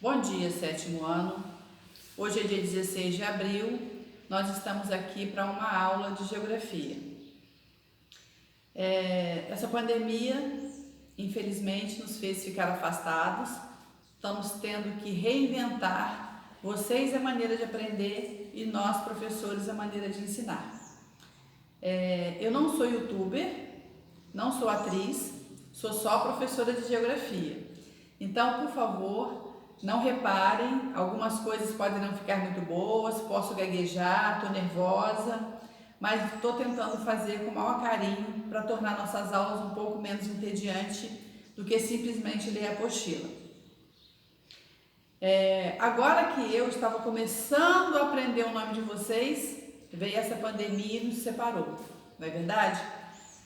Bom dia, sétimo ano. Hoje é dia 16 de abril, nós estamos aqui para uma aula de geografia. Essa pandemia, infelizmente, nos fez ficar afastados, estamos tendo que reinventar, vocês a maneira de aprender e nós, professores, a maneira de ensinar. Eu não sou youtuber, não sou atriz, sou só professora de geografia. Então, por favor, não reparem, algumas coisas podem não ficar muito boas, posso gaguejar, estou nervosa, mas estou tentando fazer com o maior carinho para tornar nossas aulas um pouco menos entediantes do que simplesmente ler a apostila. Agora que eu estava começando a aprender o nome de vocês, veio essa pandemia e nos separou, não é verdade?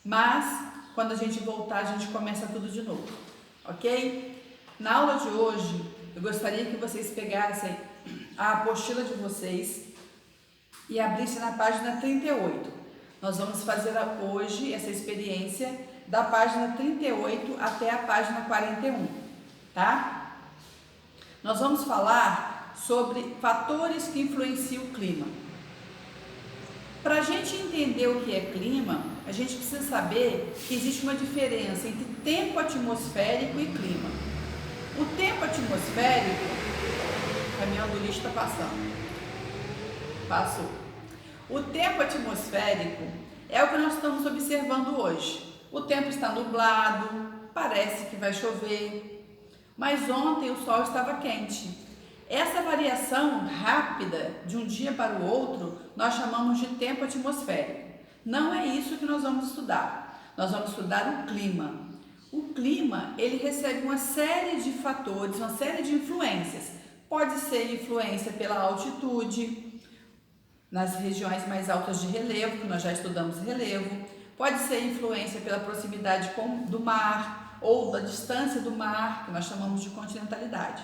Mas, quando a gente voltar, a gente começa tudo de novo, ok? Na aula de hoje, eu gostaria que vocês pegassem a apostila de vocês e abrissem na página 38. Nós vamos fazer hoje essa experiência da página 38 até a página 41, tá? Nós vamos falar sobre fatores que influenciam o clima. Para a gente entender o que é clima, a gente precisa saber que existe uma diferença entre tempo atmosférico e clima. O tempo atmosférico, o caminhão do lixo está passando, passou. O tempo atmosférico é o que nós estamos observando hoje. O tempo está nublado, parece que vai chover, mas ontem o sol estava quente. Essa variação rápida de um dia para o outro, nós chamamos de tempo atmosférico. Não é isso que nós vamos estudar. Nós vamos estudar o clima. O clima, ele recebe uma série de fatores, uma série de influências. Pode ser influência pela altitude, nas regiões mais altas de relevo, que nós já estudamos relevo. Pode ser influência pela proximidade do mar ou da distância do mar, que nós chamamos de continentalidade.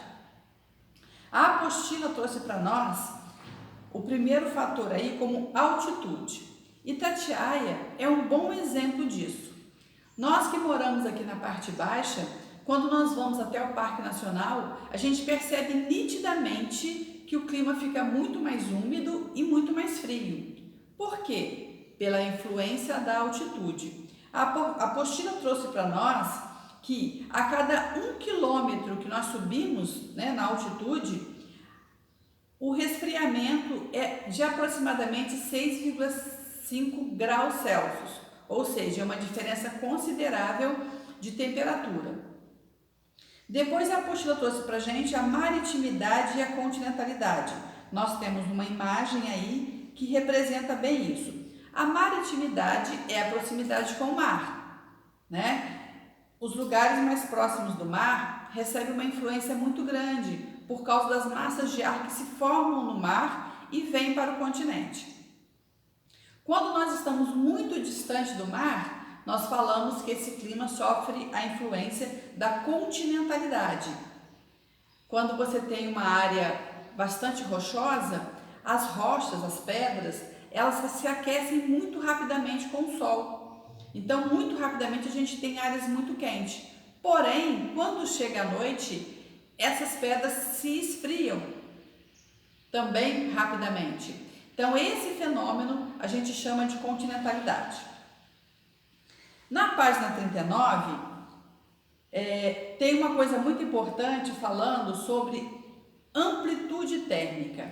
A apostila trouxe para nós o primeiro fator aí como altitude. Itatiaia é um bom exemplo disso. Nós que moramos aqui na parte baixa, quando nós vamos até o Parque Nacional, a gente percebe nitidamente que o clima fica muito mais úmido e muito mais frio. Por quê? Pela influência da altitude. A apostila trouxe para nós que a cada 1 quilômetro que nós subimos, na altitude, o resfriamento é de aproximadamente 6,5 graus Celsius. Ou seja, é uma diferença considerável de temperatura. Depois a apostila trouxe para a gente a maritimidade e a continentalidade. Nós temos uma imagem aí que representa bem isso. A maritimidade é a proximidade com o mar, Os lugares mais próximos do mar recebem uma influência muito grande por causa das massas de ar que se formam no mar e vêm para o continente. Quando nós estamos muito distante do mar, nós falamos que esse clima sofre a influência da continentalidade. Quando você tem uma área bastante rochosa, as rochas, as pedras, elas se aquecem muito rapidamente com o sol. Então, muito rapidamente a gente tem áreas muito quentes. Porém, quando chega a noite, essas pedras se esfriam também rapidamente. Então, esse fenômeno a gente chama de continentalidade. Na página 39, tem uma coisa muito importante falando sobre amplitude térmica.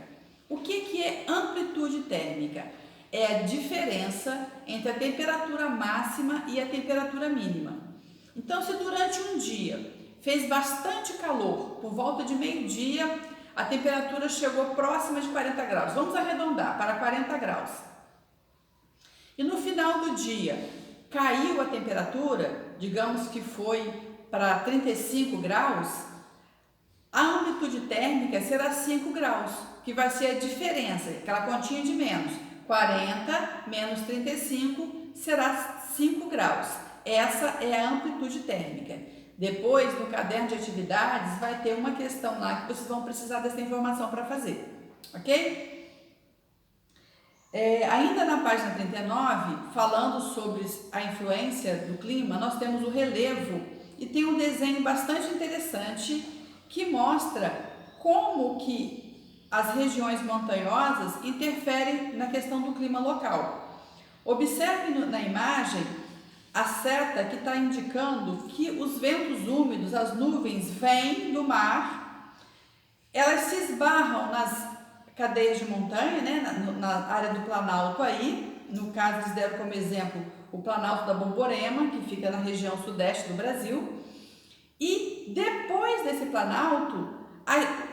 O que é amplitude térmica? É a diferença entre a temperatura máxima e a temperatura mínima. Então, se durante um dia fez bastante calor, por volta de meio-dia, a temperatura chegou próxima de 40 graus. Vamos arredondar para 40 graus. E no final do dia, caiu a temperatura, digamos que foi para 35 graus, a amplitude térmica será 5 graus, que vai ser a diferença, aquela continha de menos. 40 menos 35 será 5 graus. Essa é a amplitude térmica. Depois, no caderno de atividades, vai ter uma questão lá que vocês vão precisar dessa informação para fazer, ok? Ainda na página 39, falando sobre a influência do clima, nós temos o relevo e tem um desenho bastante interessante que mostra como que as regiões montanhosas interferem na questão do clima local. Observe na imagem a seta que está indicando que os ventos úmidos, as nuvens, vêm do mar, elas se esbarram nas cadeias de montanha, né, na área do Planalto aí. No caso, eles deram como exemplo o Planalto da Borborema, que fica na região sudeste do Brasil. E depois desse Planalto,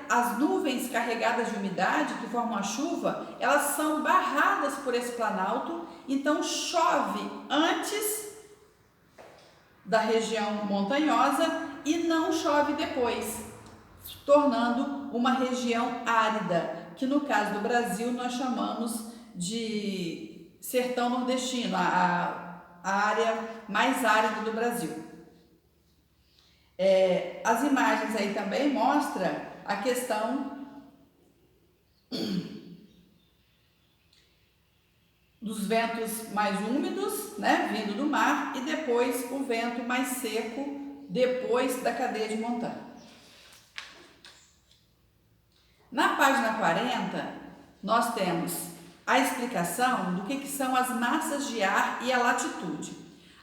as nuvens carregadas de umidade que formam a chuva, elas são barradas por esse Planalto, então chove antes da região montanhosa e não chove depois, tornando uma região árida, que no caso do Brasil nós chamamos de sertão nordestino, a área mais árida do Brasil. As imagens aí também mostram a questão dos ventos mais úmidos, né, vindo do mar, e depois o vento mais seco depois da cadeia de montanha. Na página 40, nós temos a explicação do que são as massas de ar e a latitude.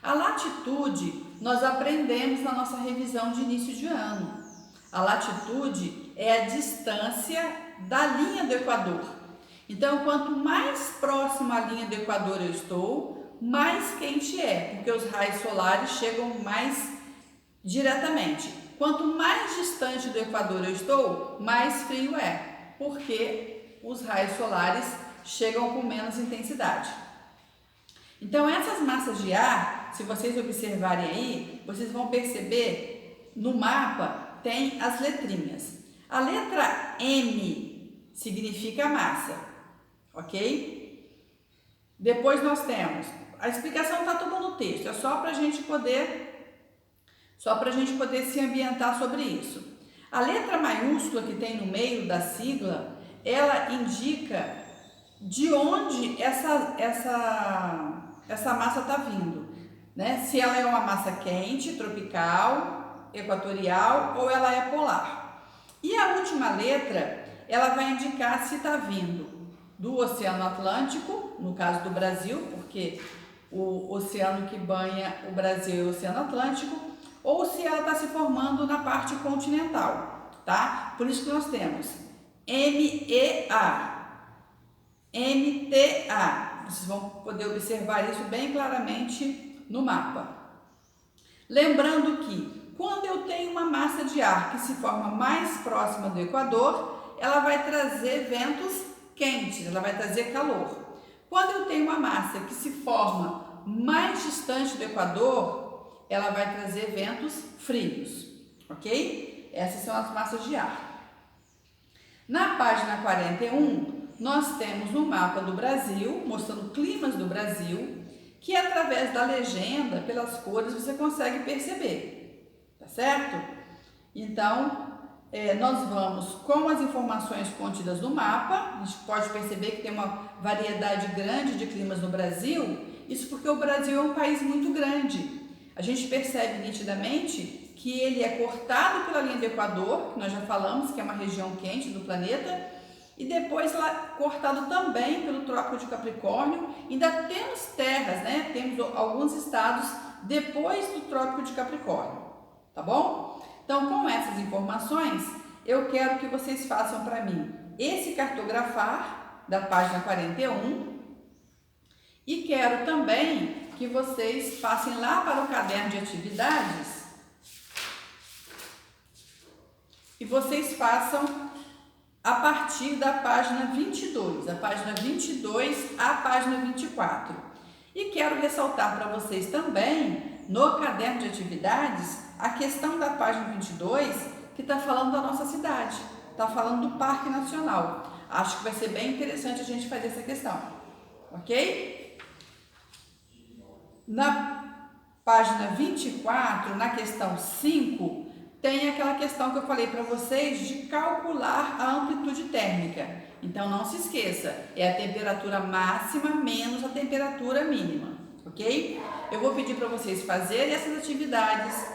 A latitude nós aprendemos na nossa revisão de início de ano. A latitude é a distância da linha do Equador. Então, quanto mais próximo à linha do Equador eu estou, mais quente é, porque os raios solares chegam mais diretamente. Quanto mais distante do Equador eu estou, mais frio é, porque os raios solares chegam com menos intensidade. Então, essas massas de ar, se vocês observarem aí, vocês vão perceber no mapa tem as letrinhas. A letra M significa massa, ok? Depois nós temos, a explicação está toda no texto, é só para a gente poder se ambientar sobre isso. A letra maiúscula que tem no meio da sigla, ela indica de onde essa massa está vindo, né? Se ela é uma massa quente, tropical, equatorial ou ela é polar. E a última letra, ela vai indicar se está vindo do Oceano Atlântico, no caso do Brasil, porque o oceano que banha o Brasil é o Oceano Atlântico, ou se ela está se formando na parte continental, tá? Por isso que nós temos MEA, MTA. Vocês vão poder observar isso bem claramente no mapa. Lembrando que quando eu tenho uma massa de ar que se forma mais próxima do Equador, ela vai trazer ventos quentes, ela vai trazer calor. Quando eu tenho uma massa que se forma mais distante do Equador, ela vai trazer ventos frios, ok? Essas são as massas de ar. Na página 41, nós temos um mapa do Brasil, mostrando climas do Brasil, que através da legenda, pelas cores, você consegue perceber, tá certo? Então, nós vamos com as informações contidas no mapa. A gente pode perceber que tem uma variedade grande de climas no Brasil, isso porque o Brasil é um país muito grande. A gente percebe nitidamente que ele é cortado pela linha do Equador, que nós já falamos que é uma região quente do planeta, e depois lá cortado também pelo Trópico de Capricórnio. Ainda temos terras, né? Temos alguns estados depois do Trópico de Capricórnio, tá bom? Então, com essas informações, eu quero que vocês façam para mim esse cartografar da página 41 e quero também que vocês passem lá para o caderno de atividades e vocês façam a partir da página 22, a página 22 à página 24. E quero ressaltar para vocês também, no caderno de atividades, a questão da página 22, que está falando da nossa cidade, está falando do Parque Nacional. Acho que vai ser bem interessante a gente fazer essa questão, ok? Na página 24, na questão 5, tem aquela questão que eu falei para vocês de calcular a amplitude térmica. Então, não se esqueça, é a temperatura máxima menos a temperatura mínima, ok? Eu vou pedir para vocês fazerem essas atividades,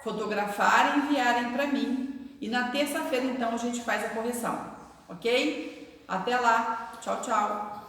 fotografarem e enviarem para mim. e na terça-feira então a gente faz a correção, ok? Até lá, tchau, tchau!